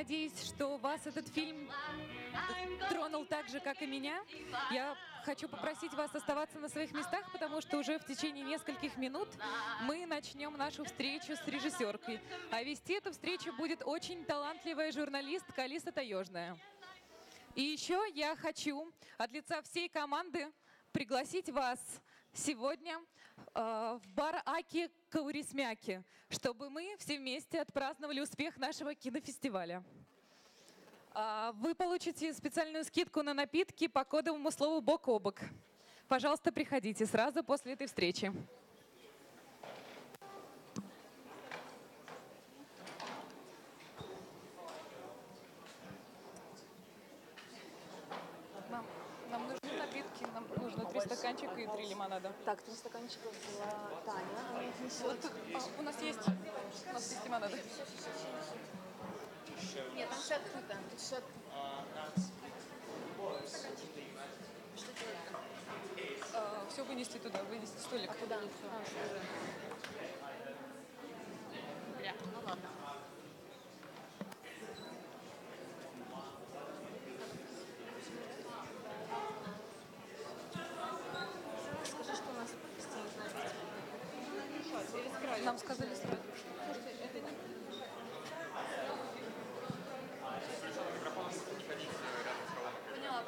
надеюсь, что вас этот фильм тронул так же, как и меня. Я хочу попросить вас оставаться на своих местах, потому что уже в течение нескольких минут мы начнем нашу встречу с режиссеркой. А вести эту встречу будет очень талантливая журналистка Алиса Таежная. И еще я хочу от лица всей команды пригласить вас сегодня в бар Аки Каурисмяки, чтобы мы все вместе отпраздновали успех нашего кинофестиваля. Вы получите специальную скидку на напитки по кодовому слову «бок о бок». Пожалуйста, приходите сразу после этой встречи. Нам нужны напитки, нам нужно 3 стаканчика и 3 лимонада. Так, 3 стаканчика взяла Таня, она их несет. Вот, у нас есть лимонады. Нет, там шатка, тут шатка. Что делать? Все вынести туда, вынести столик. А куда? Бля, ну ладно. Скажи, что у нас стоит. Нам сказали сразу. Слушайте, это не... Поняла.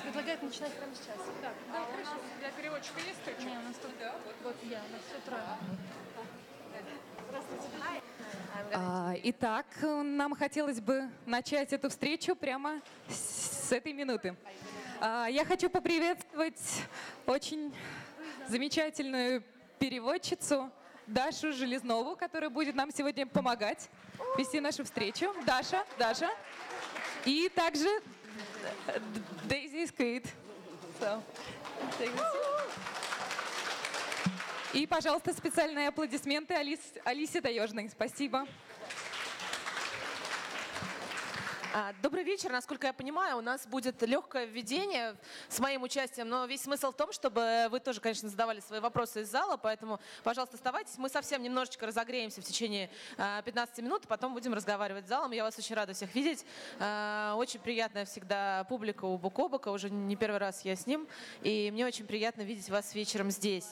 Предлагают начинать прямо сейчас. Так, да, хорошо. Для переводчика есть точка? Не, у нас тут, да, вот я, у нас все трое. Здравствуйте. Итак, нам хотелось бы начать эту встречу прямо с этой минуты. Я хочу поприветствовать очень замечательную переводчицу Дашу Железнову, которая будет нам сегодня помогать вести нашу встречу. Даша. И также Дэйзи Эскуит. И, пожалуйста, специальные аплодисменты Алисе Таежной. Спасибо. Добрый вечер. Насколько я понимаю, у нас будет легкое введение с моим участием, но весь смысл в том, чтобы вы тоже, конечно, задавали свои вопросы из зала, поэтому, пожалуйста, оставайтесь. Мы совсем немножечко разогреемся в течение 15 минут, потом будем разговаривать с залом. Я вас очень рада всех видеть. Очень приятная всегда публика у бок о бока, уже не первый раз я с ним, и мне очень приятно видеть вас вечером здесь.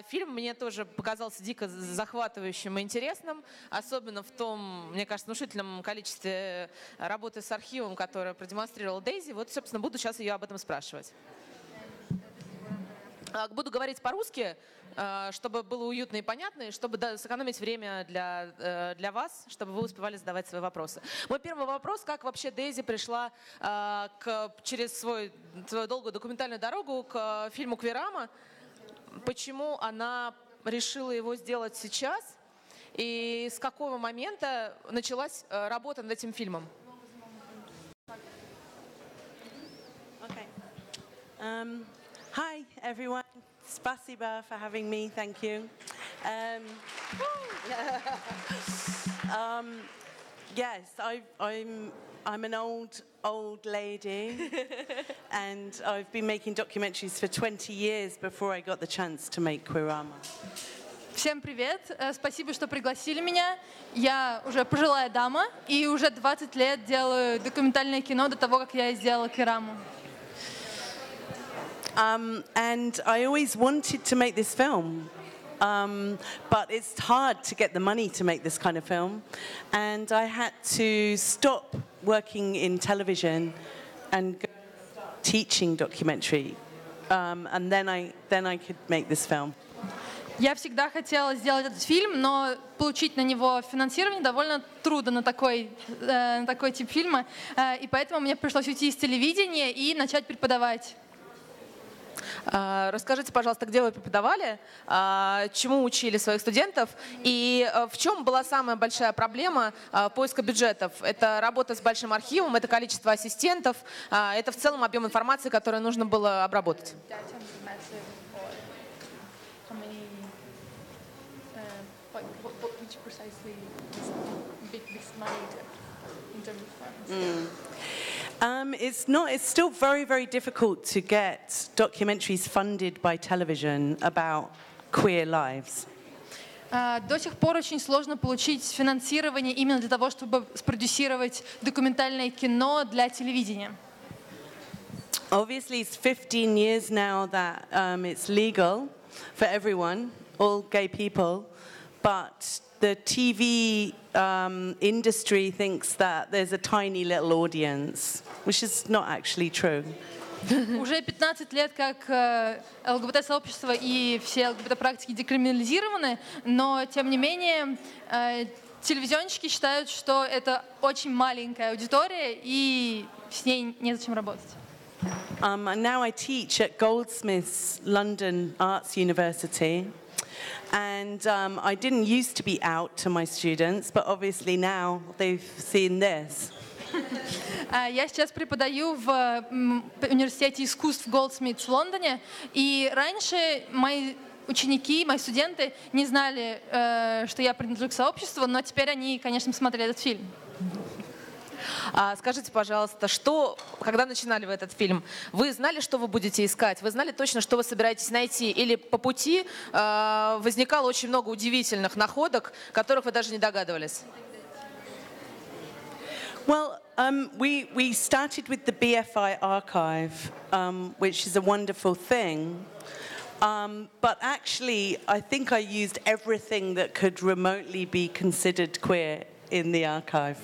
Фильм мне тоже показался дико захватывающим и интересным, особенно в том, мне кажется, внушительном количестве работы с архивом, которую продемонстрировала Дэйзи. Вот, собственно, буду сейчас ее об этом спрашивать. Буду говорить по-русски, чтобы было уютно и понятно, и чтобы сэкономить время для вас, чтобы вы успевали задавать свои вопросы. Мой первый вопрос: как вообще Дэйзи пришла через свою долгую документальную дорогу к фильму «Квирама»? Почему она решила его сделать сейчас? И с какого момента началась работа над этим фильмом? Okay. Hi, everyone. Spasiba for having me. Thank you. Yes, I'm an old lady, and I've been making documentaries for 20 years before I got the chance to make Kwirama. Всем привет! Спасибо, что пригласили меня. Я уже пожилая дама и уже 20 лет делаю документальное кино до того, как я сделала Квираму. And I always wanted to make this film, but it's hard to get the money to make this kind of film. And I had to stop working in television and go teaching documentary, and then I could make this film. Я всегда хотела сделать этот фильм, но получить на него финансирование довольно трудно на такой тип фильма, и поэтому мне пришлось уйти из телевидения и начать преподавать. Расскажите, пожалуйста, где вы преподавали, чему учили своих студентов и в чем была самая большая проблема поиска бюджетов? Это работа с большим архивом, это количество ассистентов, это в целом объем информации, который нужно было обработать. It's still very, very difficult to get documentaries funded by television about queer lives. До сих пор очень сложно получить финансирование именно для того, чтобы спродюсировать документальное кино для телевидения. Obviously, it's 15 years now that it's legal for everyone, all gay people, but the TV industry thinks that there's a tiny little audience, which is not actually true. Уже 15 лет как ЛГБТ-сообщество и все ЛГБТ-практики декриминализированы, но тем не менее телевизионщики считают, что это очень маленькая аудитория и с ней незачем работать. And now I teach at Goldsmiths London Arts University. And I didn't used to be out to my students, but obviously now they've seen this. Я сейчас преподаю в университете искусств Goldsmiths в Лондоне, и раньше мои ученики, мои студенты не знали, что я принадлежу к сообществу, но теперь они, конечно, смотрели этот фильм. Скажите, пожалуйста, когда начинали вы этот фильм, вы знали, что вы будете искать? Вы знали точно, что вы собираетесь найти? Или по пути возникало очень много удивительных находок, которых вы даже не догадывались? Well, we started with the BFI archive, which is a wonderful thing. But actually, I think I used everything that could remotely be considered queer in the archive.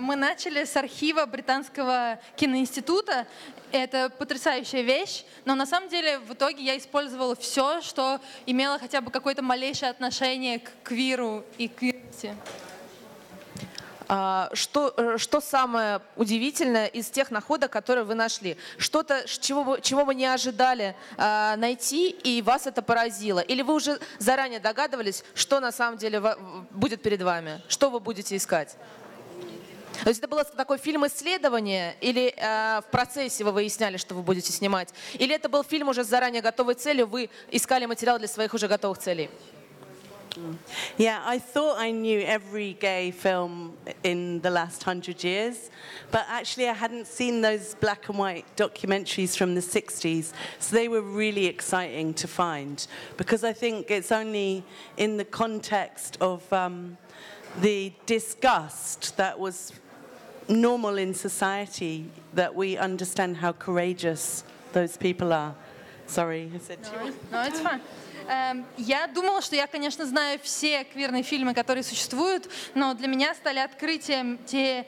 Мы начали с архива Британского киноинститута. Это потрясающая вещь, но на самом деле в итоге я использовала все, что имело хотя бы какое-то малейшее отношение к квиру и квирности. Что самое удивительное из тех находок, которые вы нашли? Что-то, чего вы не ожидали найти, и вас это поразило? Или вы уже заранее догадывались, что на самом деле будет перед вами? Что вы будете искать? То есть это было такой фильм исследования, или в процессе вы выясняли, что вы будете снимать? Или это был фильм уже с заранее готовой целью, вы искали материал для своих уже готовых целей? Yeah, I thought I knew every gay film in the last 100 years, but actually I hadn't seen those black and white documentaries from the 60s, so they were really exciting to find, because I think it's only in the context of the disgust that was normal in society that we understand how courageous those people are. Sorry, I said too much. No, it's fine. Я думала, что я, конечно, знаю все квирные фильмы, которые существуют, но для меня стали открытием те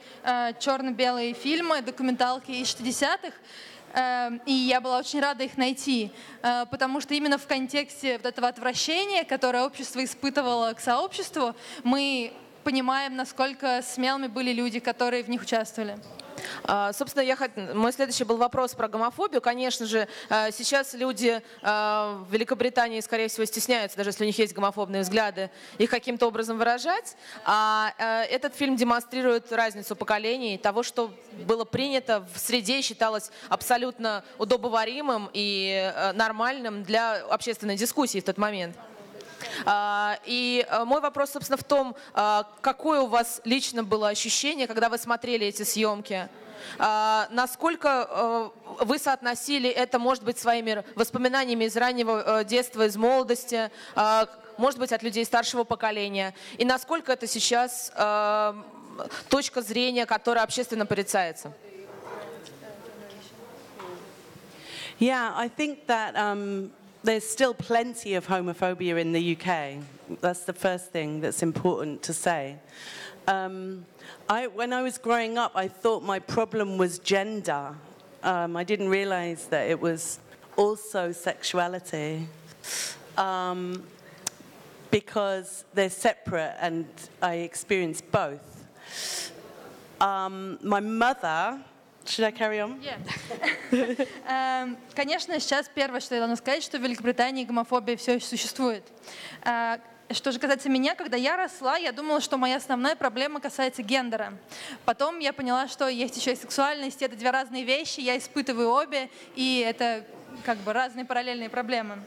черно-белые фильмы, документалки из 60-х, и я была очень рада их найти, потому что именно в контексте вот этого отвращения, которое общество испытывало к сообществу, мы понимаем, насколько смелыми были люди, которые в них участвовали. Собственно, мой следующий был вопрос про гомофобию. Конечно же, сейчас люди в Великобритании, скорее всего, стесняются, даже если у них есть гомофобные взгляды, их каким-то образом выражать. Этот фильм демонстрирует разницу поколений, того, что было принято в среде, считалось абсолютно удобоваримым и нормальным для общественной дискуссии в тот момент. И мой вопрос, собственно, в том, какое у вас лично было ощущение, когда вы смотрели эти съемки? Насколько вы соотносили это, может быть, своими воспоминаниями из раннего детства, из молодости, может быть, от людей старшего поколения? И насколько это сейчас точка зрения, которая общественно порицается? Yeah, I think that there's still plenty of homophobia in the UK. That's the first thing that's important to say. When I was growing up, I thought my problem was gender. I didn't realize that it was also sexuality, because they're separate and I experienced both. My mother Should I carry on? Конечно, сейчас первое, что я должна сказать, что в Великобритании гомофобия все еще существует. Что же касается меня, когда я росла, я думала, что моя основная проблема касается гендера. Потом я поняла, что есть еще и сексуальность, это две разные вещи, я испытываю обе, и это как бы разные параллельные проблемы.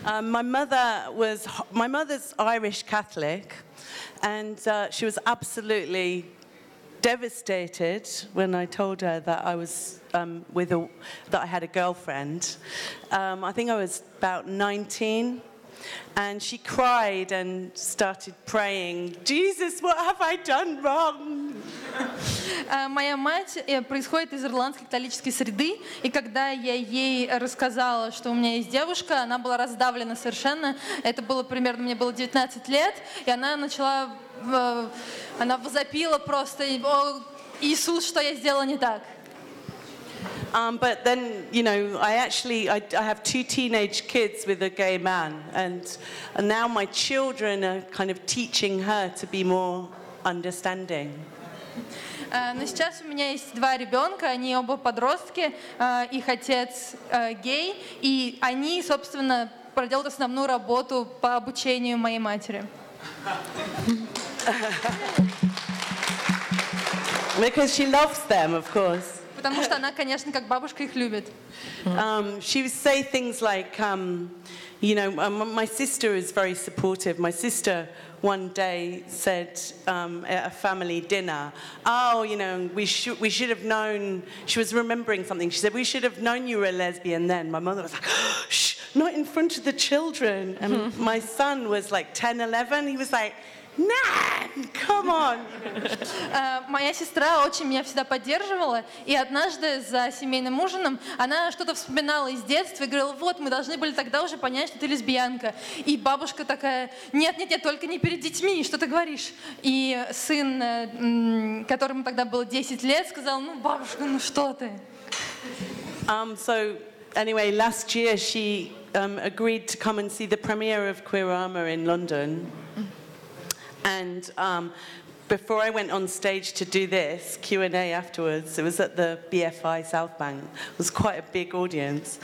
My mother's Irish Catholic, and she was absolutely devastated when I told her that I was that I had a girlfriend. I think I was about 19. And she cried and started praying, Jesus, what have I done wrong? Моя мать происходит из ирландской католической среды, и когда я ей рассказала, что у меня есть девушка, она была раздавлена совершенно. Это было примерно, мне было 19 лет, и она начала, она возопила просто, «О, Иисус, что я сделала не так?» But then, you know, I have 2 teenage kids with a gay man, and now my children are kind of teaching her to be more understanding. Но сейчас у меня есть 2 ребенка, они оба подростки, их отец гей, и они, собственно, проделают основную работу по обучению моей матери. Because she loves them, of course. Потому что она, конечно, как бабушка их любит. She would say things like, you know, my sister is very supportive. My sister one day said at a family dinner, oh, you know, we should have known, she was remembering something. She said, we should have known you were a lesbian then. My mother was like, shh, not in front of the children. And my son was like 10, 11. He was like, Nan, come on. Моя сестра очень меня всегда поддерживала, и однажды за семейным ужином она что-то вспоминала из детства и говорила, вот, мы должны были тогда уже понять, что ты лесбиянка. И бабушка такая, нет, только не перед детьми, что ты говоришь? И сын, которому тогда было 10 лет, сказал, ну, бабушка, ну что ты? So anyway, last year she agreed to come and see the premiere of Kвирама in London. And before I went on stage to do this Q&A afterwards, it was at the BFI South Bank. It was quite a big audience.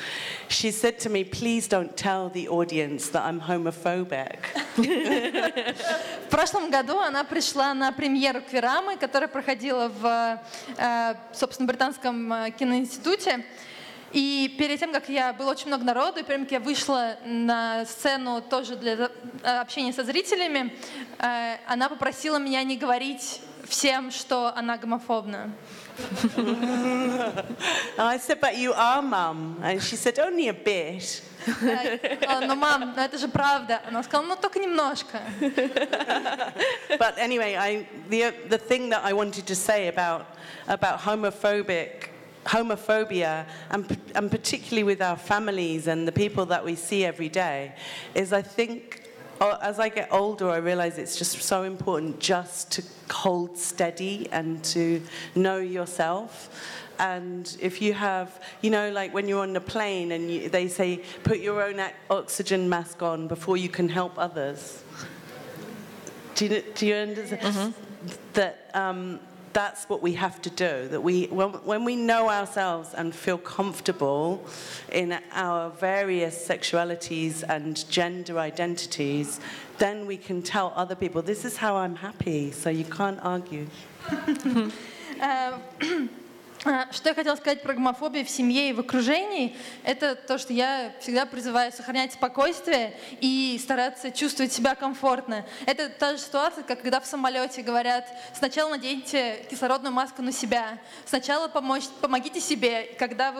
She said to me, please don't tell the audience that I'm homophobic. В прошлом году она пришла на премьеру Квирамы, которая проходила в, собственно, Британском киноинституте. И перед тем, как было очень много народу, и перед тем, как я вышла на сцену тоже для общения со зрителями, она попросила меня не говорить всем, что она гомофобна. I said, but you are, Mum. And she said, only a bit. Но, мам, это же правда. Она сказала, ну только немножко. But anyway, the thing that I wanted to say about homophobia, and particularly with our families and the people that we see every day, is I think as I get older, I realize it's just so important just to hold steady and to know yourself. And if you have, you know, like when you're on the plane and they say, put your own oxygen mask on before you can help others. Do you understand? That that's what we have to do. That when we know ourselves and feel comfortable in our various sexualities and gender identities, then we can tell other people, this is how I'm happy, so you can't argue. Что я хотела сказать про гомофобию в семье и в окружении, это то, что я всегда призываю сохранять спокойствие и стараться чувствовать себя комфортно. Это та же ситуация, как когда в самолете говорят, сначала наденьте кислородную маску на себя, сначала помогите себе, когда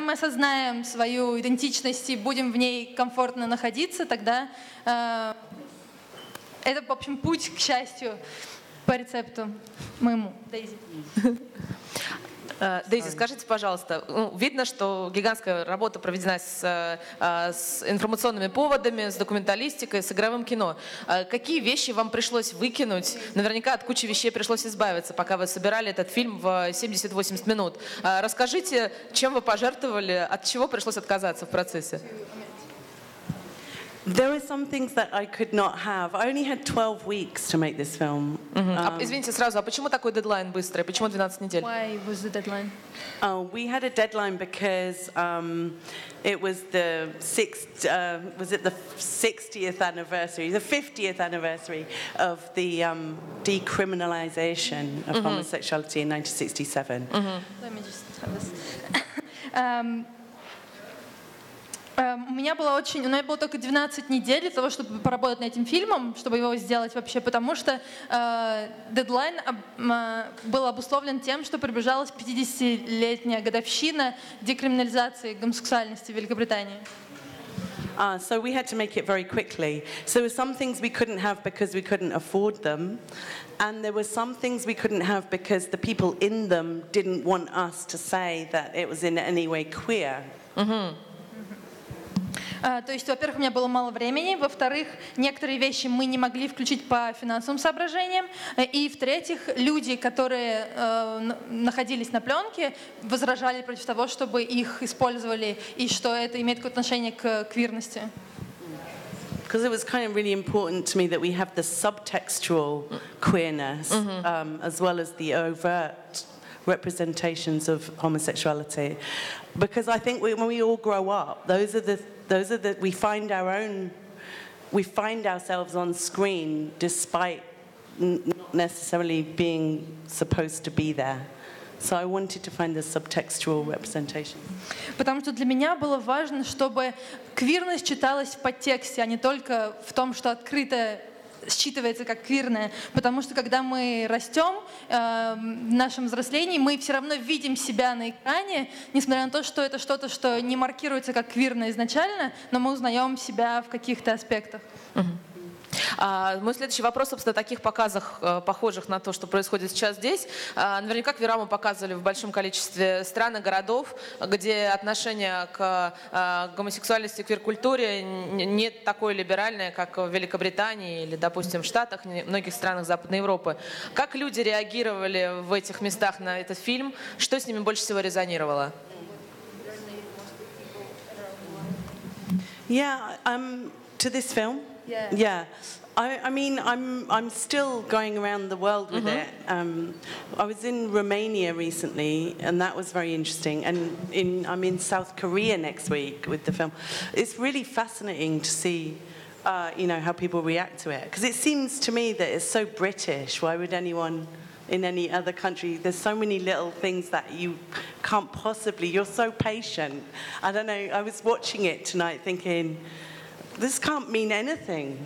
мы осознаем свою идентичность и будем в ней комфортно находиться, тогда это, в общем, путь к счастью по рецепту моему, Дэйзи. Дэйзи, скажите, пожалуйста, видно, что гигантская работа проведена с информационными поводами, с документалистикой, с игровым кино. Какие вещи вам пришлось выкинуть? Наверняка от кучи вещей пришлось избавиться, пока вы собирали этот фильм в 70-80 минут. Расскажите, чем вы пожертвовали, от чего пришлось отказаться в процессе? There were some things that I could not have. I only had 12 weeks to make this film. Извините сразу, а почему такой дедлайн быстрый? Почему 12 недель? Why was the deadline? Oh, we had a deadline because it was the 60th anniversary, the 50th anniversary of the decriminalization of homosexuality in 1967. Let me just have this. У меня было только 12 недель для того, чтобы поработать над этим фильмом, чтобы его сделать вообще, потому что дедлайн был обусловлен тем, что приближалась 50-летняя годовщина декриминализации гомосексуальности в Великобритании. So we had to make it very quickly. So there were some things we couldn't have because we couldn't afford them, and there were some things we couldn't have because the people in them didn't want us to say that it was in any way queer. То есть, во-первых, у меня было мало времени, во-вторых, некоторые вещи мы не могли включить по финансовым соображениям, и в-третьих, люди, которые находились на пленке, возражали против того, чтобы их использовали, и что это имеет какое-то отношение к квирности. Because it was kind of really important to me that we have the subtextual queerness as well as the overt representations of homosexuality. Because I think when we all grow up, those are the we find ourselves on screen despite not necessarily being supposed to be there. So I wanted to find the subtextual representation. Потому что для меня было важно, чтобы квирность читалась в подтексте, а не только в том, что открыто считывается как квирное, потому что когда мы растем в нашем взрослении, мы все равно видим себя на экране, несмотря на то, что это что-то, что не маркируется как квирное изначально, но мы узнаем себя в каких-то аспектах. Мой следующий вопрос, собственно, о таких показах, похожих на то, что происходит сейчас здесь. Наверняка Квираму показывали в большом количестве стран и городов, где отношение к гомосексуальности и квир-культуре не такое либеральное, как в Великобритании или, допустим, в Штатах, в многих странах Западной Европы. Как люди реагировали в этих местах на этот фильм? Что с ними больше всего резонировало? To this film? Yeah. I mean, I'm still going around the world with it. I was in Romania recently, and that was very interesting. And I'm in South Korea next week with the film. It's really fascinating to see, how people react to it. Because it seems to me that it's so British. Why would anyone in any other country? There's so many little things that you can't possibly. You're so patient. I don't know. I was watching it tonight, thinking, this can't mean anything.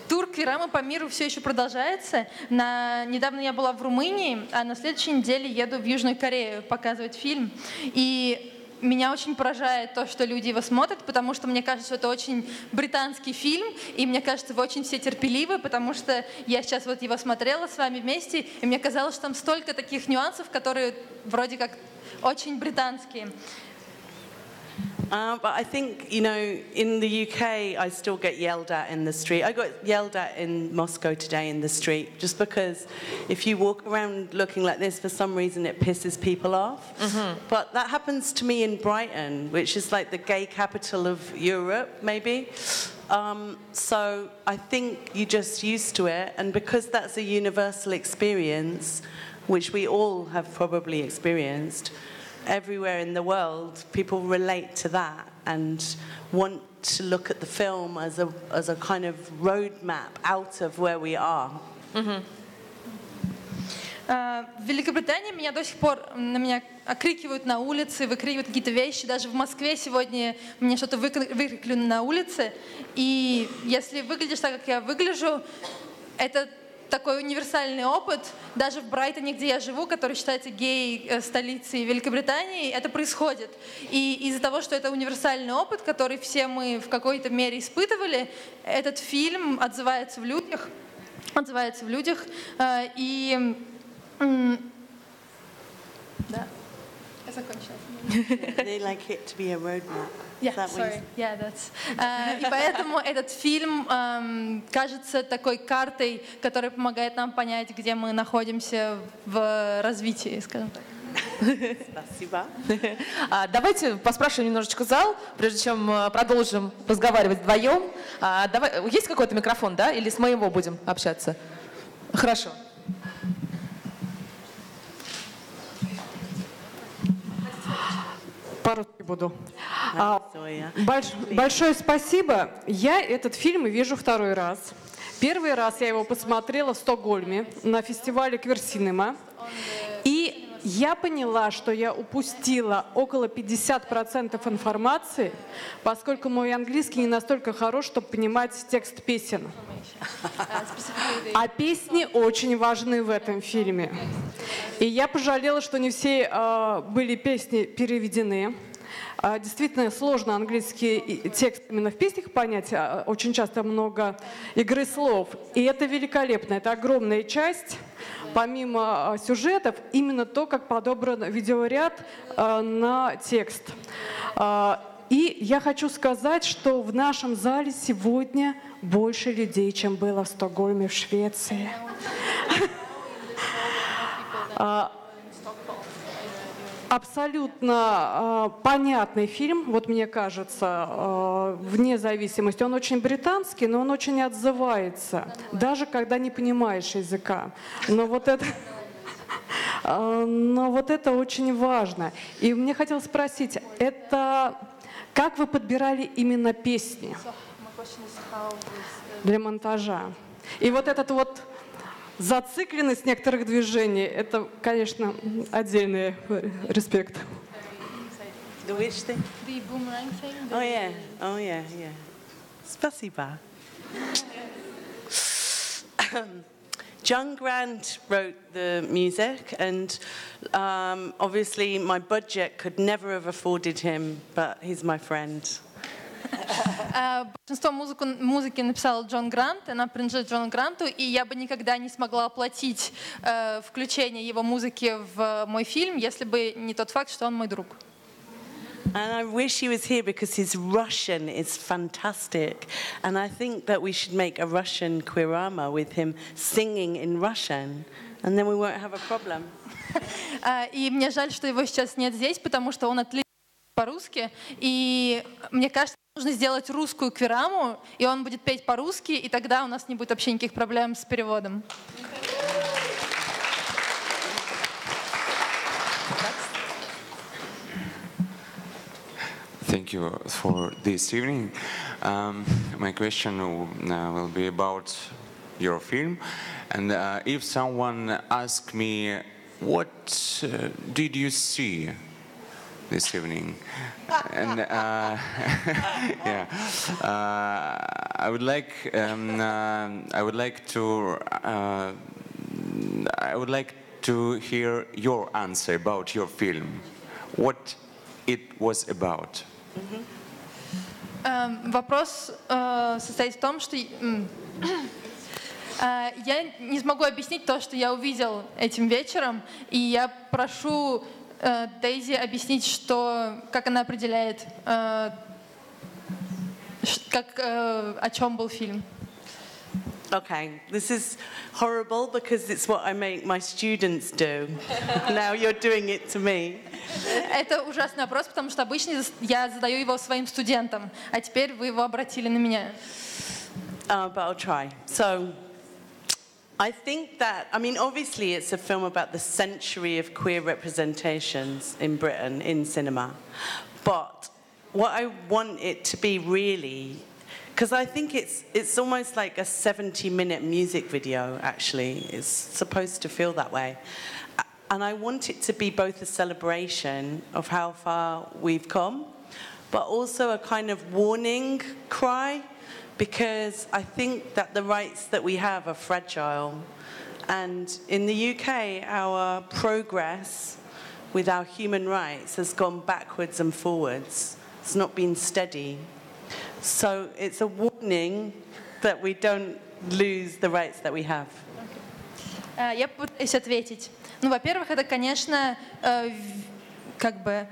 Тур Квирама по миру все еще продолжается. Недавно я была в Румынии, а на следующей неделе еду в Южную Корею показывать фильм. И меня очень поражает то, что люди его смотрят, потому что мне кажется, что это очень британский фильм, и мне кажется, вы очень все терпеливы, потому что я сейчас вот его смотрела с вами вместе, и мне казалось, что там столько таких нюансов, которые вроде как очень британские. But I think, in the UK, I still get yelled at in the street. I got yelled at in Moscow today in the street, just because if you walk around looking like this, for some reason it pisses people off. But that happens to me in Brighton, which is like the gay capital of Europe, maybe. So I think you're just used to it. And because that's a universal experience, which we all have probably experienced, everywhere in the world, people relate to that and want to look at the film as a kind of roadmap out of where we are. В Великобритании меня до сих пор на меня окрикивают на улице, выкрикивают какие-то вещи. Даже в Москве сегодня мне что-то выкрикнули на улице. И если выглядишь так, как я выгляжу, это такой универсальный опыт. Даже в Брайтоне, где я живу, который считается гей-столицей Великобритании, это происходит. И из-за того, что это универсальный опыт, который все мы в какой-то мере испытывали, этот фильм отзывается в людях. И да, я закончила. They like it to be a roadmap. Yeah, sorry. Yeah, that's. И поэтому этот фильм кажется такой картой, которая помогает нам понять, где мы находимся в развитии, скажем так. Спасибо. Давайте поспрашиваем немножечко зал, прежде чем продолжим разговаривать вдвоем. Есть какой-то микрофон, да? Или с моего будем общаться? Хорошо. По-русски буду. Большое спасибо. Я этот фильм вижу второй раз. Первый раз я его посмотрела в Стокгольме на фестивале Квирама. И я поняла, что я упустила около 50% информации, поскольку мой английский не настолько хорош, чтобы понимать текст песен. А песни очень важны в этом фильме. И я пожалела, что не все были песни переведены. Действительно сложно английский текст именно в песнях понять. Очень часто много игры слов. И это великолепно. Это огромная часть. Помимо сюжетов, именно то, как подобран видеоряд на текст. И я хочу сказать, что в нашем зале сегодня больше людей, чем было в Стокгольме, в Швеции. Абсолютно понятный фильм, вот мне кажется, вне зависимости. Он очень британский, но он очень отзывается, даже когда не понимаешь языка. Но вот это очень важно. И мне хотелось спросить, это как вы подбирали именно песни для монтажа? И вот этот вот зацикленность некоторых движений, это, конечно, отдельный респект. The which thing? The boomerang thing. Oh yeah. Спасибо. John Grant wrote the music, and obviously my budget could never have afforded him, but he's my friend. Большинство музыки написал Джон Грант, она принадлежит Джону Гранту, и я бы никогда не смогла оплатить включение его музыки в мой фильм, если бы не тот факт, что он мой друг. And I wish he was here because his Russian is fantastic. And I think that we should make a Russian Kvirama with him singing in Russian, and then we won't have a problem. И мне жаль, что его сейчас нет здесь, потому что он отлично по-русски, и мне кажется, нужно сделать русскую Квираму, и он будет петь по-русски, и тогда у нас не будет вообще никаких проблем с переводом. Thank you for this evening. My question will be about your film. And if someone asks me, what did you see this evening? And yeah, I would like to hear your answer about your film. What it was about. Вопрос состоит в том, что я не смогу объяснить то, что я увидел этим вечером, и я прошу Дейзи объяснить, как она определяет, о чем был фильм. Okay, this is horrible because it's what I make my students do. Now you're doing it to me. Это ужасный вопрос, потому что обычно я задаю его своим студентам, а теперь вы его обратили на меня. But I'll try. So, I think that, obviously it's a film about the century of queer representations in Britain in cinema. But what I want it to be really, because I think it's almost like a 70-minute music video, actually. It's supposed to feel that way. And I want it to be both a celebration of how far we've come, but also a kind of warning cry, because I think that the rights that we have are fragile. And in the UK, our progress with our human rights has gone backwards and forwards. It's not been steady. So it's a warning that we don't lose the rights that we have. Я попытаюсь ответить. Во-первых, это, конечно,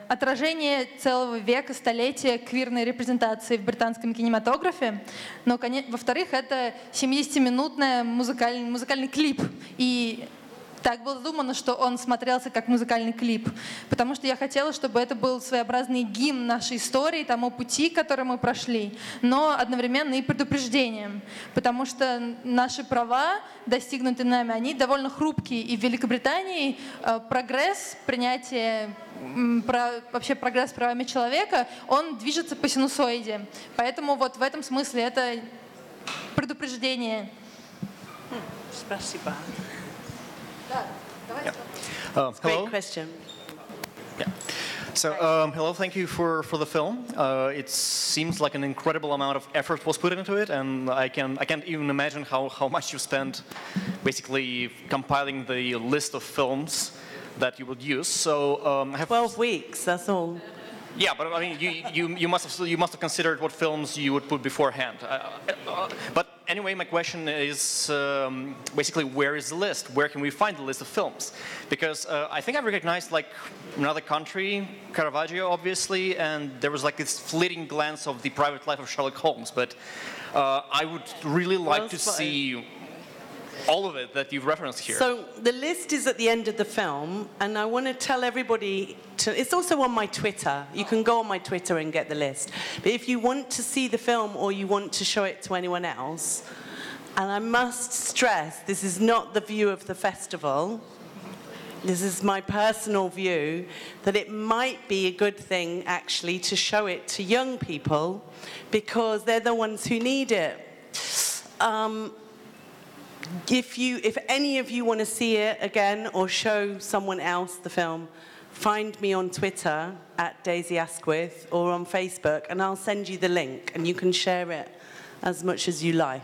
отражение целого века, столетия квирной репрезентации в британском кинематографе. Но, во-вторых, это 70-минутный музыкальный клип. И так было задумано, что он смотрелся как музыкальный клип, потому что я хотела, чтобы это был своеобразный гимн нашей истории, тому пути, который мы прошли, но одновременно и предупреждением, потому что наши права, достигнутые нами, они довольно хрупкие, и в Великобритании прогресс, принятие, вообще прогресс правами человека, он движется по синусоиде, поэтому вот в этом смысле это предупреждение. Спасибо. Hello. Great question. Yeah. So, hello, thank you for the film. It seems like an incredible amount of effort was put into it, and I can't even imagine how much you spent basically compiling the list of films that you would use. So, I have 12 weeks, that's all. Yeah, but I mean, you must have considered what films you would put beforehand. But anyway, my question is basically, where is the list? Where can we find the list of films? Because I think I recognized like another country, Caravaggio, obviously, and there was like this fleeting glance of the private life of Sherlock Holmes. But I would really like to see all of it that you've referenced here. So the list is at the end of the film, and I want to tell everybody it's also on my Twitter. You can go on my Twitter and get the list. But if you want to see the film or you want to show it to anyone else, and I must stress, this is not the view of the festival. This is my personal view, that it might be a good thing actually to show it to young people because they're the ones who need it. If any of you want to see it again or show someone else the film, find me on Twitter at Дэйзи Эскуит or on Facebook, and I'll send you the link, and you can share it as much as you like.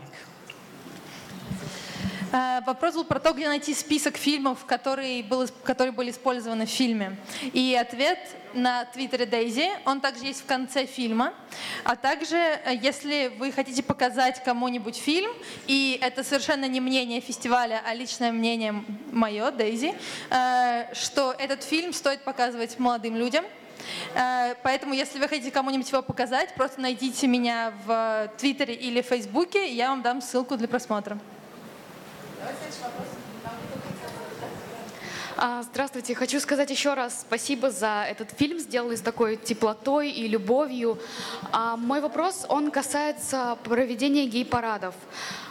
Вопрос был про то, где найти список фильмов, которые были использованы в фильме. И ответ на твиттере Дэйзи, он также есть в конце фильма. А также, если вы хотите показать кому-нибудь фильм, и это совершенно не мнение фестиваля, а личное мнение мое, Дэйзи, что этот фильм стоит показывать молодым людям. Поэтому, если вы хотите кому-нибудь его показать, просто найдите меня в Твиттере или Фейсбуке, и я вам дам ссылку для просмотра. Здравствуйте. Хочу сказать еще раз спасибо за этот фильм, сделанный с такой теплотой и любовью. Мой вопрос, он касается проведения гей-парадов.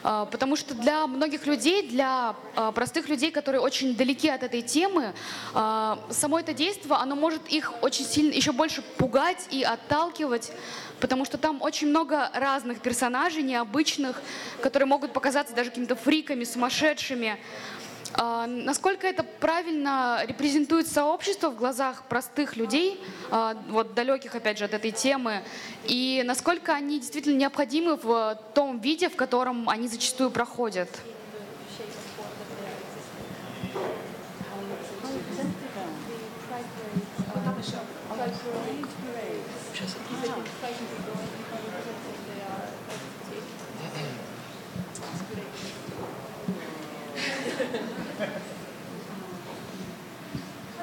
Потому что для многих людей, для простых людей, которые очень далеки от этой темы, само это действие, оно может их очень сильно, еще больше пугать и отталкивать, потому что там очень много разных персонажей, необычных, которые могут показаться даже какими-то фриками, сумасшедшими. Насколько это правильно репрезентует сообщество в глазах простых людей, вот далеких, опять же, от этой темы, и насколько они действительно необходимы в том виде, в котором они зачастую проходят?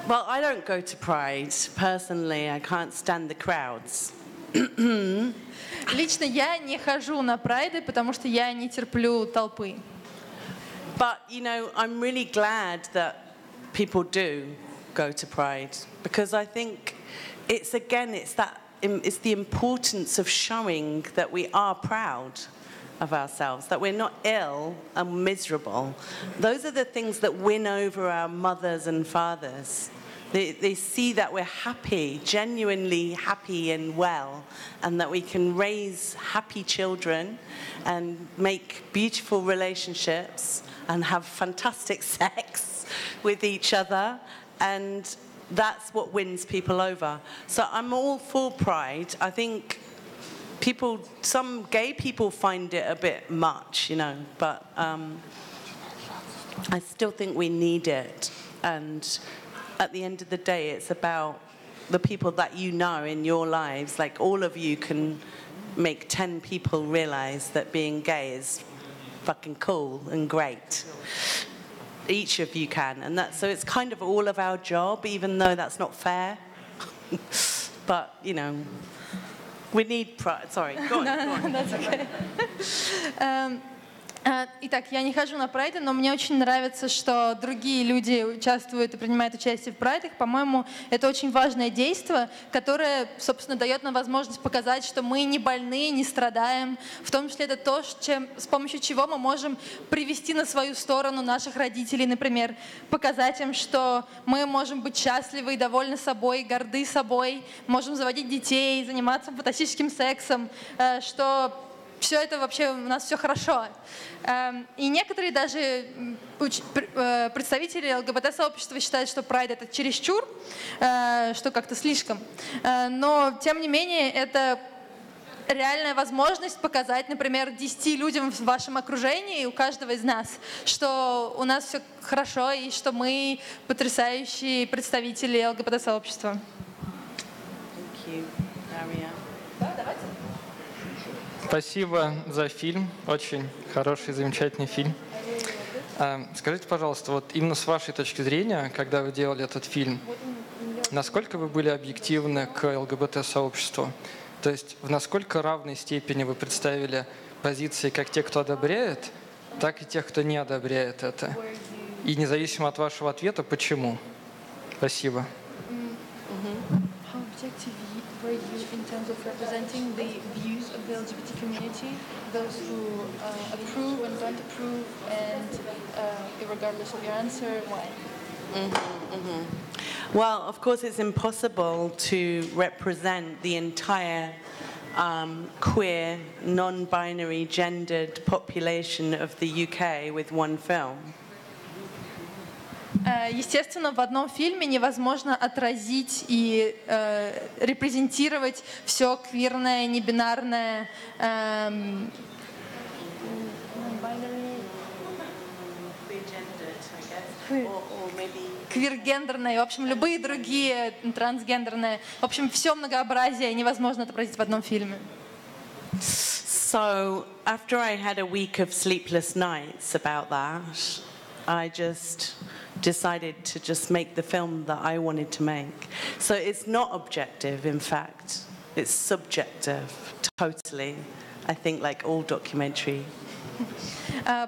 Well, I don't go to Pride. Personally, I can't stand the crowds. Лично я не хожу на прайды, потому что я не терплю толпы. But, you know, I'm really glad that people do go to Pride because I think it's the importance of showing that we are proud of ourselves, that we're not ill and miserable. Those are the things that win over our mothers and fathers. They see that we're happy, genuinely happy and well, and that we can raise happy children and make beautiful relationships and have fantastic sex with each other, and that's what wins people over. So I'm all for Pride. I think some gay people find it a bit much, you know, but I still think we need it. And at the end of the day, it's about the people that you know in your lives. Like all of you can make 10 people realize that being gay is fucking cool and great. Each of you can. And so it's kind of all of our job, even though that's not fair. But, you know, we need pride. Sorry, go on. That's okay. Итак, я не хожу на прайды, но мне очень нравится, что другие люди участвуют и принимают участие в прайдах. По-моему, это очень важное действие, которое, собственно, дает нам возможность показать, что мы не больны, не страдаем. В том числе это то, с помощью чего мы можем привести на свою сторону наших родителей, например, показать им, что мы можем быть счастливы и довольны собой, горды собой, можем заводить детей, заниматься фантастическим сексом, что все это вообще у нас все хорошо. И некоторые даже представители ЛГБТ-сообщества считают, что прайд это чересчур, что как-то слишком. Но, тем не менее, это реальная возможность показать, например, 10 людям в вашем окружении, у каждого из нас, что у нас все хорошо и что мы потрясающие представители ЛГБТ-сообщества. Спасибо за фильм, очень хороший, замечательный фильм. Скажите, пожалуйста, вот именно с вашей точки зрения, когда вы делали этот фильм, насколько вы были объективны к ЛГБТ-сообществу? То есть в насколько равной степени вы представили позиции как те, кто одобряет, так и тех, кто не одобряет это? И независимо от вашего ответа, почему? Спасибо. Were you in terms of representing the views of the LGBT community, those who approve and don't approve, and regardless of your answer, why? Well, of course, it's impossible to represent the entire queer, non-binary, gendered population of the UK with one film. Естественно, в одном фильме невозможно отразить и репрезентировать все квирное, небинарное, квиргендерное, в общем, любые другие трансгендерные. В общем, все многообразие невозможно отобразить в одном фильме. So, after I had a week of sleepless nights about that, I just decided to just make the film that I wanted to make. So it's not objective, in fact. It's subjective, totally. I think like all documentary.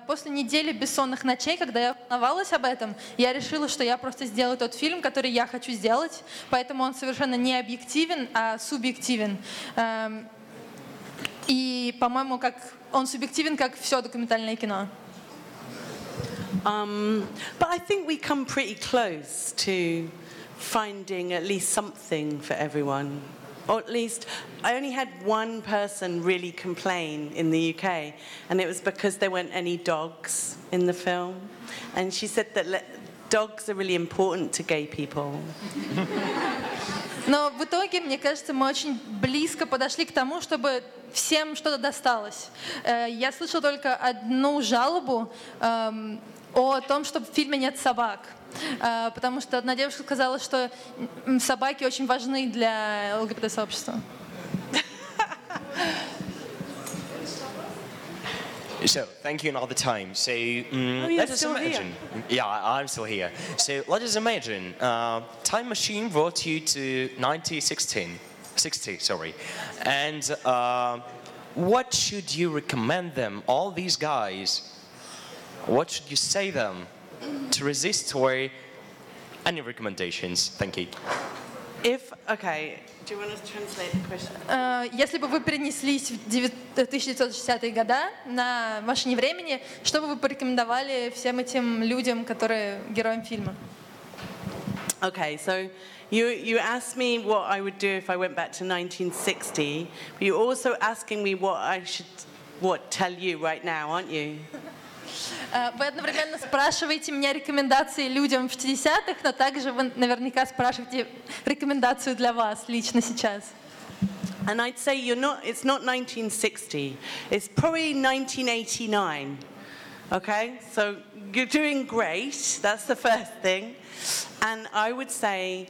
После недели бессонных ночей, когда я волновалась об этом, я решила, что я просто сделаю тот фильм, который я хочу сделать, поэтому он совершенно не объективен, а субъективен. И, по-моему, он субъективен, как все документальное кино. But I think we come pretty close to finding at least something for everyone. Or at least, I only had one person really complain in the UK, and it was because there weren't any dogs in the film. And she said that dogs are really important to gay people. Но в итоге, мне кажется, мы очень близко подошли к тому, чтобы всем что-то досталось. Я слышала только одну жалобу о том, что в фильме нет собак. Потому что одна девушка сказала, что собаки очень важны для ЛГБТ-сообщества. So, thank you another time. So, let us imagine. Yeah, I'm still here. So, let us imagine. Time machine brought you to 1960, sorry. And what should you recommend them, all these guys? What should you say them to resist or any recommendations? Thank you. Okay, do you want to translate the question? Если бы вы перенеслись в 1960-е годы на машине времени, что бы вы порекомендовали всем этим людям, которые героям фильма? Okay, so you asked me what I would do if I went back to 1960, but you're also asking me what I should tell you right now, aren't you? Вы одновременно спрашиваете меня рекомендации людям в 50-х, но также вы наверняка спрашиваете рекомендацию для вас лично сейчас. And I'd say it's not 1960, it's probably 1989. Okay, so you're doing great, that's the first thing. And I would say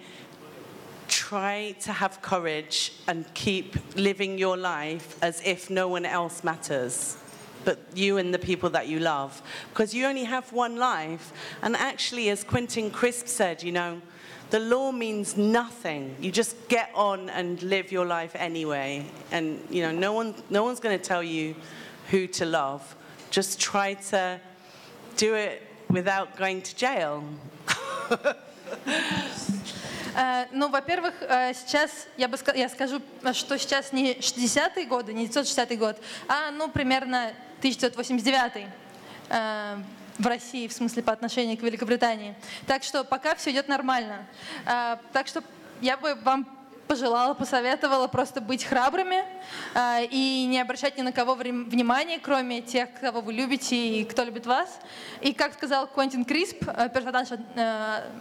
try to have courage and keep living your life as if no one else matters but you and the people that you love. Because you only have one life. And actually, as Quentin Crisp said, the law means nothing. You just get on and live your life anyway. And, no one's going to tell you who to love. just try to do it without going to jail. Ну, во-первых, сейчас я скажу, что сейчас не 60-е годы, не 1960 год, а, ну, примерно 1989 в России, в смысле по отношению к Великобритании. Так что пока все идет нормально. Так что я бы вам пожелала, посоветовала просто быть храбрыми и не обращать ни на кого внимания, кроме тех, кого вы любите и кто любит вас. И как сказал Квентин Крисп, персонаж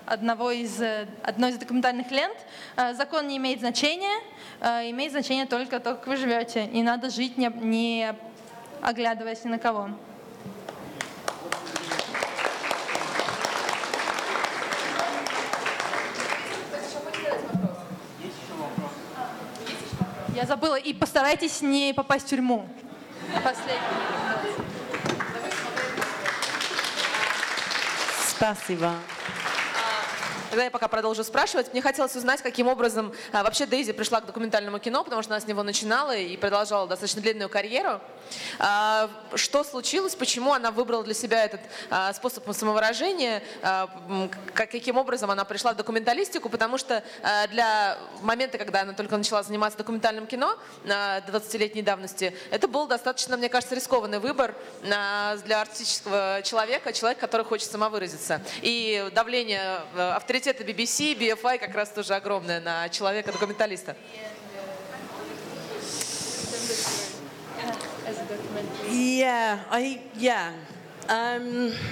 одной из документальных лент, закон не имеет значения, имеет значение только то, как вы живете. И надо жить, не оглядываясь ни на кого. Я забыла. И постарайтесь не попасть в тюрьму. Последний. Спасибо. Тогда я пока продолжу спрашивать. Мне хотелось узнать, каким образом вообще Дэйзи пришла к документальному кино, потому что она с него начинала и продолжала достаточно длинную карьеру. Что случилось, почему она выбрала для себя этот способ самовыражения, каким образом она пришла в документалистику, потому что для момента, когда она только начала заниматься документальным кино 20-летней давности, это был достаточно, мне кажется, рискованный выбор для артистического человека, который хочет самовыразиться. И давление авторитета BBC, BFI как раз тоже огромное на человека-документалиста.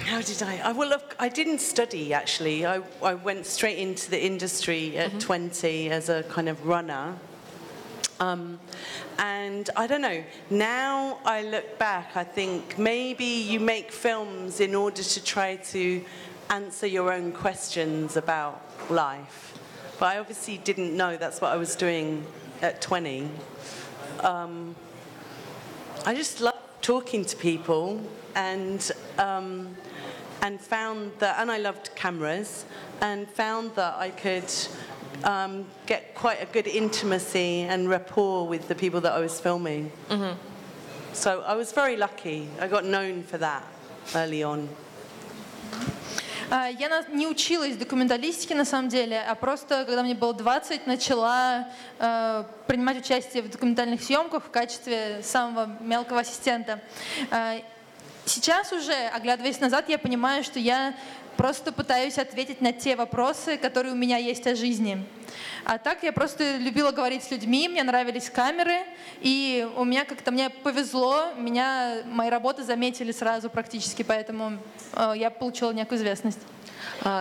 How did I? Well, look, I didn't study actually. I went straight into the industry at 20 as a kind of runner. And I don't know, now I look back, I think maybe you make films in order to try to answer your own questions about life. But I obviously didn't know that's what I was doing at 20. I just love talking to people and found that, and I loved cameras, and found that I could get quite a good intimacy and rapport with the people that I was filming. Mm-hmm. So I was very lucky. I got known for that early on. Я не училась документалистике на самом деле, а просто, когда мне было 20, начала принимать участие в документальных съемках в качестве самого мелкого ассистента. Сейчас уже, оглядываясь назад, я понимаю, что я просто пытаюсь ответить на те вопросы, которые у меня есть о жизни. А так я просто любила говорить с людьми, мне нравились камеры, и у меня как-то мне повезло, мои работы заметили сразу практически, поэтому я получила некую известность.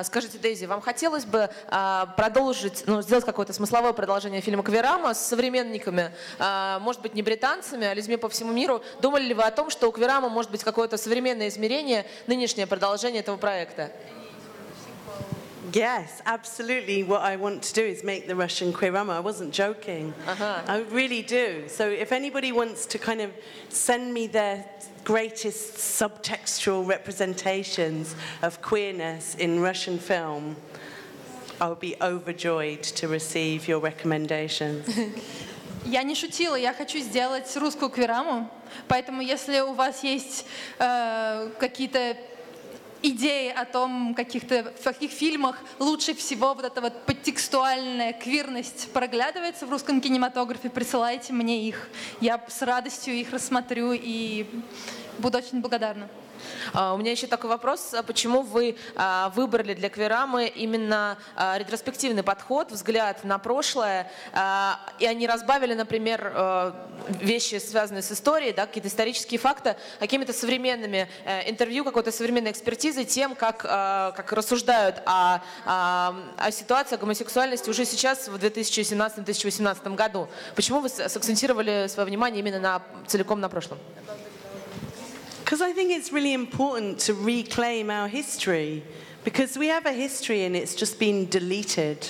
Скажите, Дэйзи, вам хотелось бы продолжить, сделать какое-то смысловое продолжение фильма «Квирама» с современниками, может быть, не британцами, а людьми по всему миру? Думали ли вы о том, что у «Квирама» может быть какое-то современное измерение, нынешнее продолжение этого проекта? Yes, absolutely. What I want to do is make the Russian Kvirama. I wasn't joking. I really do. So if anybody wants to kind of send me their greatest subtextual representations of queerness in Russian film, I would be overjoyed to receive your recommendations. Я не шутила, я хочу сделать русскую Квираму, поэтому если у вас есть какие-то идеи о том, в каких фильмах лучше всего вот эта вот подтекстуальная квирность проглядывается в русском кинематографе, присылайте мне их. Я с радостью их рассмотрю и буду очень благодарна. У меня еще такой вопрос. Почему вы выбрали для Квирамы именно ретроспективный подход, взгляд на прошлое, и они разбавили, например, вещи, связанные с историей, да, какие-то исторические факты, какими-то современными интервью, какой-то современной экспертизой, тем, как рассуждают о ситуации, о гомосексуальности уже сейчас, в 2017-2018 году? Почему вы сакцентировали свое внимание именно целиком на прошлом? Because I think it's really important to reclaim our history, because we have a history and it's just been deleted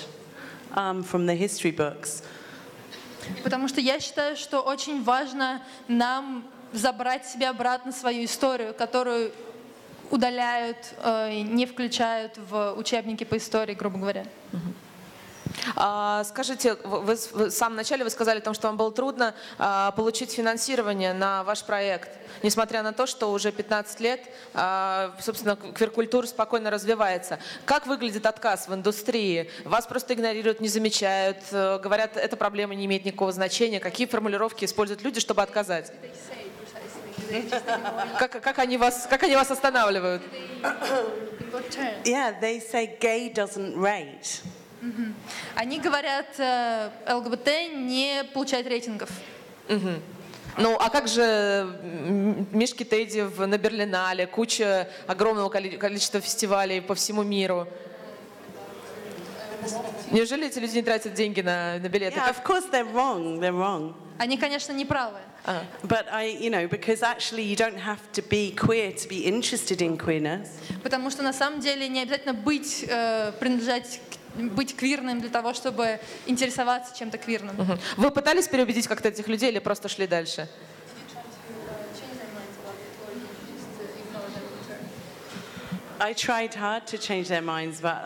from the history books. Потому что я считаю, что очень важно нам забрать себе обратно свою историю, которую удаляют, не включают в учебники по истории, грубо говоря. Скажите, вы в самом начале вы сказали о том, что вам было трудно получить финансирование на ваш проект, несмотря на то, что уже 15 лет, собственно, квир-культура спокойно развивается. Как выглядит отказ в индустрии? Вас просто игнорируют, не замечают, говорят, эта проблема не имеет никакого значения. Какие формулировки используют люди, чтобы отказать? Как они вас останавливают? Yeah, they say gay doesn't rate. Они говорят, ЛГБТ не получает рейтингов. Ну, а как же Мишки Тедди на Берлинале, куча огромного количества фестивалей по всему миру? Неужели эти люди не тратят деньги на билеты? Yeah, of course they're wrong. They're wrong. Они, конечно, не правы. But because actually you don't have to be queer to be interested in queerness. Потому что на самом деле не обязательно быть квирным для того, чтобы интересоваться чем-то квирным. Вы пытались переубедить как-то этих людей или просто шли дальше? I tried hard to change their minds, but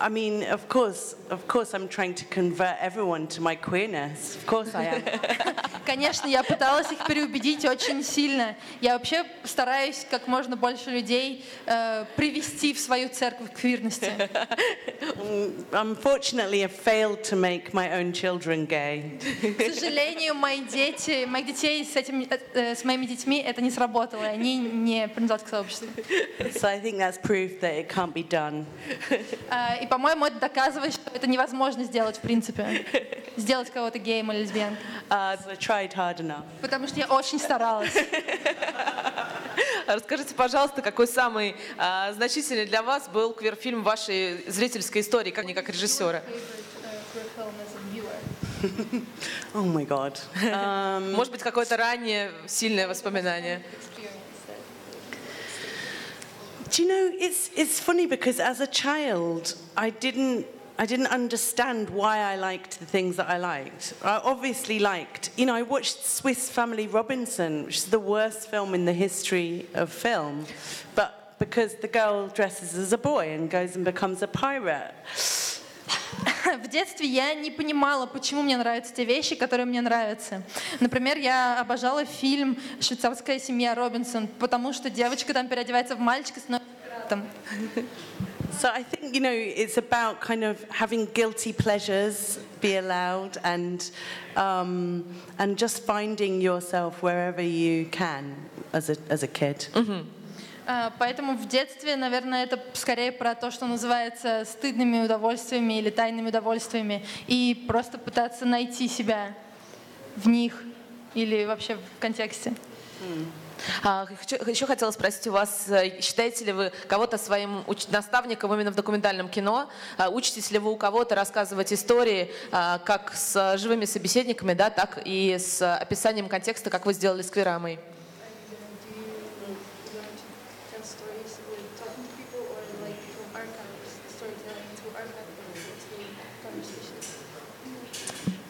I mean, of course, I'm trying to convert everyone to my queerness. Of course I am. Конечно, я пыталась их переубедить очень сильно. Я вообще стараюсь как можно больше людей привести в свою церковь квирности. Unfortunately, I failed to make my own children gay. К сожалению, моих детей с моими детьми это не сработало. Они не принадлежат к сообществу. So I think that's proof that it can't be done. И, по-моему, это доказывает, что это невозможно сделать в принципе. Сделать кого-то геем или лесбиянкой. So I tried hard enough. Потому что я очень старалась. Расскажите, пожалуйста, какой самый значительный для вас был квир-фильм вашей зрительской истории, как не как режиссера? Oh my God. Может быть, какое-то раннее сильное воспоминание? Do you know, it's funny because as a child, I didn't understand why I liked the things that I liked. I obviously liked, I watched Swiss Family Robinson, which is the worst film in the history of film, but because the girl dresses as a boy and goes and becomes a pirate. В детстве я не понимала, почему мне нравятся те вещи, которые мне нравятся. Например, я обожала фильм «Швейцарская семья Робинсон», потому что девочка там переодевается в мальчика с пиратом. So I think, it's about kind of having guilty pleasures be allowed and just finding yourself wherever you can as a kid. Поэтому в детстве, наверное, это скорее про то, что называется стыдными удовольствиями или тайными удовольствиями, и просто пытаться найти себя в них или вообще в контексте. Еще хотела спросить у вас, считаете ли вы кого-то своим наставником именно в документальном кино? Учитесь ли вы у кого-то рассказывать истории как с живыми собеседниками, да, так и с описанием контекста, как вы сделали с Квирамой?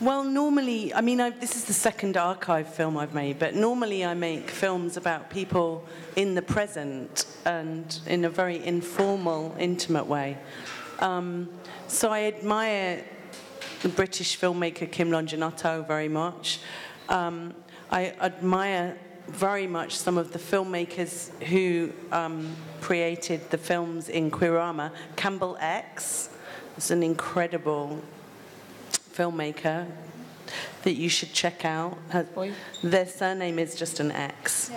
Well, normally, this is the second archive film I've made, but normally I make films about people in the present and in a very informal, intimate way. So I admire the British filmmaker Kim Longinotto very much. I admire very much some of the filmmakers who created the films in Kvirama. Campbell X is an incredible filmmaker that you should check out. Their surname is just an X.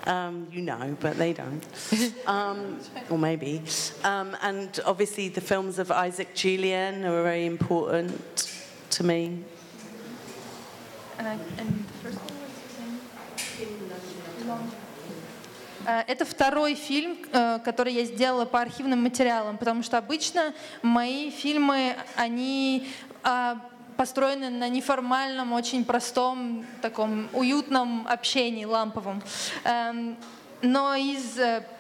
But they don't. Or maybe. And obviously the films of Isaac Julian are very important to me. And the first one? Это второй фильм, который я сделала по архивным материалам, потому что обычно мои фильмы, они построены на неформальном, очень простом, таком уютном общении, ламповом. Но из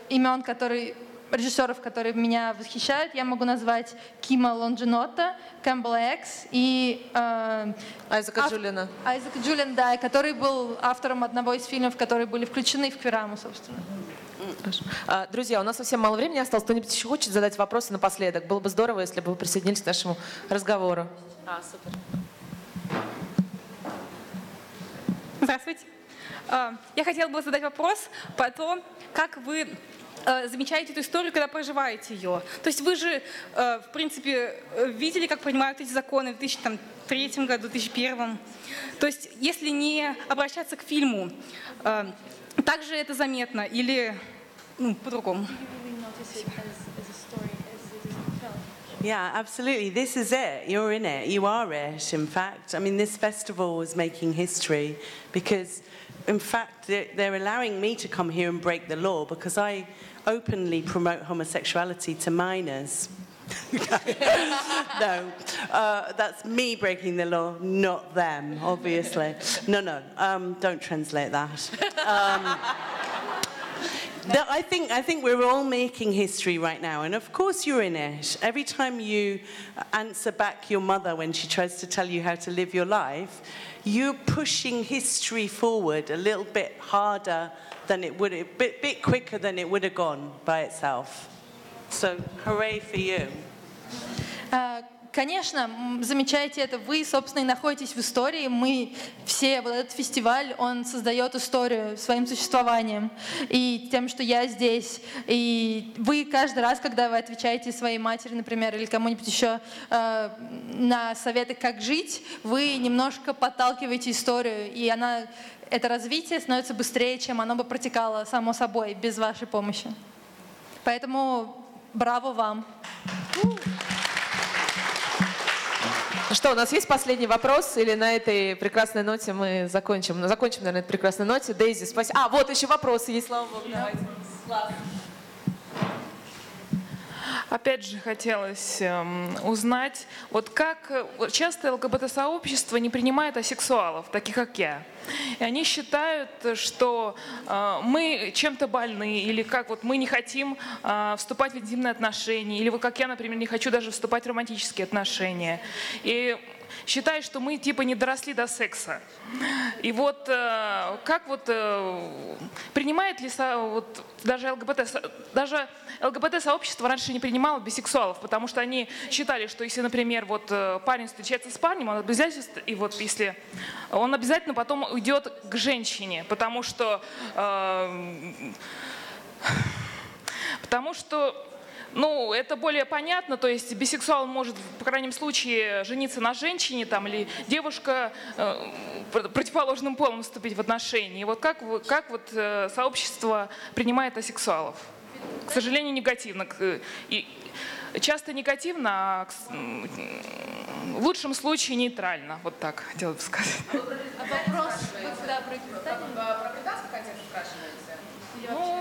имен, которые режиссеров, которые меня восхищают, я могу назвать Кима Лонджинотта, Кэмпбелла Экс и Айзека Джулиана. Айзека Джулиана, да, который был автором одного из фильмов, которые были включены в Квираму, собственно. Друзья, у нас совсем мало времени осталось. Кто-нибудь еще хочет задать вопросы напоследок? Было бы здорово, если бы вы присоединились к нашему разговору. Супер. Здравствуйте. Я хотела бы задать вопрос по тому, как вы замечаете эту историю, когда проживаете ее. То есть вы же, в принципе, видели, как принимают эти законы в 2003 году, 2001. То есть если не обращаться к фильму, также это заметно или по-другому? Yeah, absolutely. This is it. You're in it. You are it, in fact. I mean, this festival is making history because, in fact, they're allowing me to come here and break the law because I openly promote homosexuality to minors. No, that's me breaking the law, not them, obviously. No, don't translate that. I think we're all making history right now, and of course you're in it. Every time you answer back your mother when she tries to tell you how to live your life, you're pushing history forward a little bit harder than it would, a bit quicker than it would have gone by itself. So, hooray for you. Конечно, замечаете это вы, собственно, и находитесь в истории. Мы все, вот этот фестиваль, он создает историю своим существованием и тем, что я здесь. И вы каждый раз, когда вы отвечаете своей матери, например, или кому-нибудь еще на советы, как жить, вы немножко подталкиваете историю, и это развитие становится быстрее, чем оно бы протекало само собой, без вашей помощи. Поэтому браво вам! Что, у нас есть последний вопрос? Или на этой прекрасной ноте мы закончим? Ну, закончим, наверное, на этой прекрасной ноте. Дейзи, спасибо. Вот еще вопросы есть, слава богу. Давайте. Опять же, хотелось узнать, вот как часто ЛГБТ-сообщество не принимает асексуалов, таких как я. И они считают, что мы чем-то больны, или как вот мы не хотим вступать в интимные отношения, или вот как я, например, не хочу даже вступать в романтические отношения. И считаю, что мы типа не доросли до секса. И вот как вот принимает ли вот, даже ЛГБТ-сообщество раньше не принимало бисексуалов, потому что они считали, что если, например, вот парень встречается с парнем, он обязательно, и вот если он обязательно потом уйдет к женщине, потому что ну, это более понятно, то есть бисексуал может, по крайнем случае, жениться на женщине, там, или девушка противоположным полом вступить в отношения. И вот как вот сообщество принимает асексуалов? К сожалению, негативно. И часто негативно, а в лучшем случае нейтрально. Вот так хотела бы сказать. Вопрос, когда про британский контекст спрашиваете?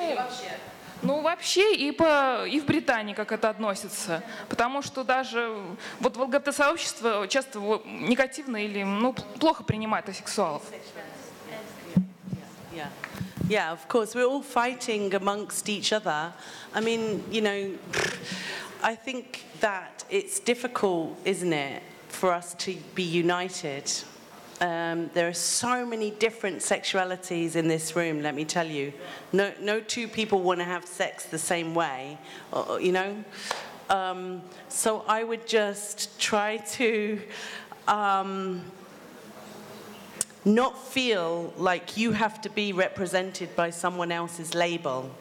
Или вообще? Ну, вообще и в Британии как это относится. Потому что даже вот в ЛГБТ-сообщество часто негативно или плохо принимают асексуалов. Yeah, of course. We're all fighting amongst each other. I mean, you know, I think that it's difficult, isn't it, for us to be united. There are so many different sexualities in this room, let me tell you. No two people want to have sex the same way, you know? So I would just try to not feel like you have to be represented by someone else's label,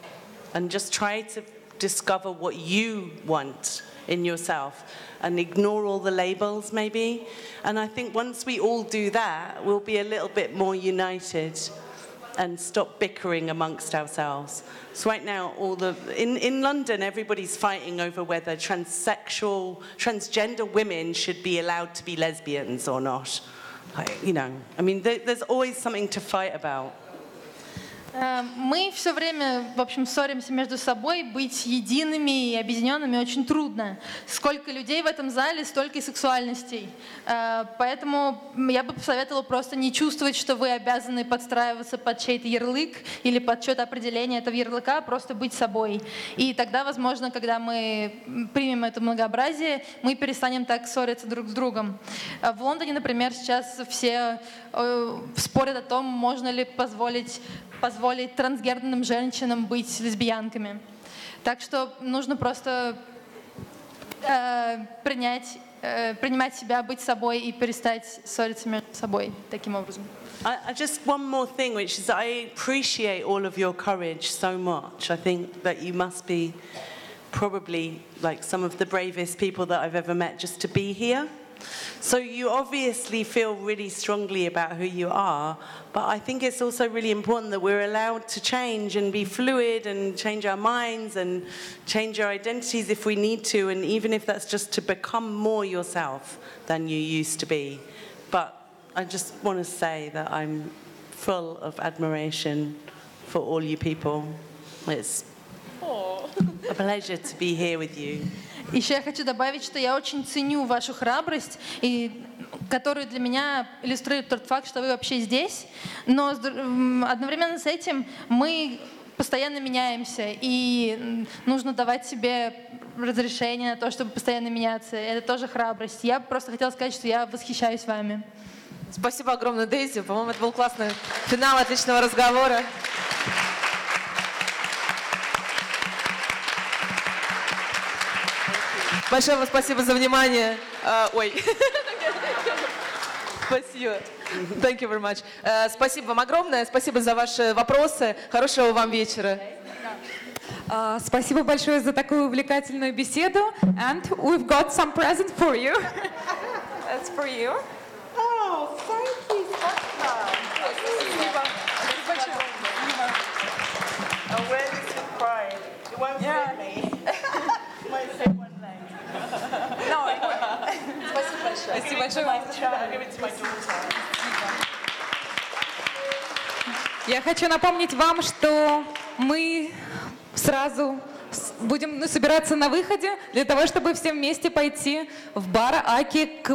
and just try to discover what you want in yourself and ignore all the labels maybe. And I think once we all do that, we'll be a little bit more united and stop bickering amongst ourselves. So right now, in London, everybody's fighting over whether transgender women should be allowed to be lesbians or not. Like, you know, I mean, there's always something to fight about. Мы все время, в общем, ссоримся между собой. Быть едиными и объединенными очень трудно. Сколько людей в этом зале, столько и сексуальностей. Поэтому я бы посоветовала просто не чувствовать, что вы обязаны подстраиваться под чей-то ярлык или под чье-то определение этого ярлыка, просто быть собой. И тогда, возможно, когда мы примем это многообразие, мы перестанем так ссориться друг с другом. В Лондоне, например, сейчас все спорят о том, можно ли позволить трансгендерным женщинам быть лесбиянками. Так что нужно просто принимать себя, быть собой и перестать ссориться между собой таким образом. Just one more thing, which is I appreciate all of your courage so much. I think that you must be probably like some of the bravest people that I've ever met just to be here. So you obviously feel really strongly about who you are, but I think it's also really important that we're allowed to change and be fluid and change our minds and change our identities if we need to, and even if that's just to become more yourself than you used to be. But I just want to say that I'm full of admiration for all you people. It's a pleasure to be here with you. Еще я хочу добавить, что я очень ценю вашу храбрость, которую для меня иллюстрирует тот факт, что вы вообще здесь. Но одновременно с этим мы постоянно меняемся, и нужно давать себе разрешение на то, чтобы постоянно меняться. Это тоже храбрость. Я просто хотела сказать, что я восхищаюсь вами. Спасибо огромное, Дейзи. По-моему, это был классный финал отличного разговора. Большое вам спасибо за внимание. Ой. Спасибо. Thank you very much. Спасибо вам огромное. Спасибо за ваши вопросы. Хорошего вам вечера. Спасибо большое за такую увлекательную беседу. And we've got some present for you. That's for you. Oh, thank you, Спасибо. Oh, where is the pride? It won't fit me. It might fit one leg. No, спасибо большое. Спасибо большое. I'll give it to my daughter. Я хочу напомнить вам, что мы сразу будем собираться на выходе для того, чтобы все вместе пойти в бар Аки к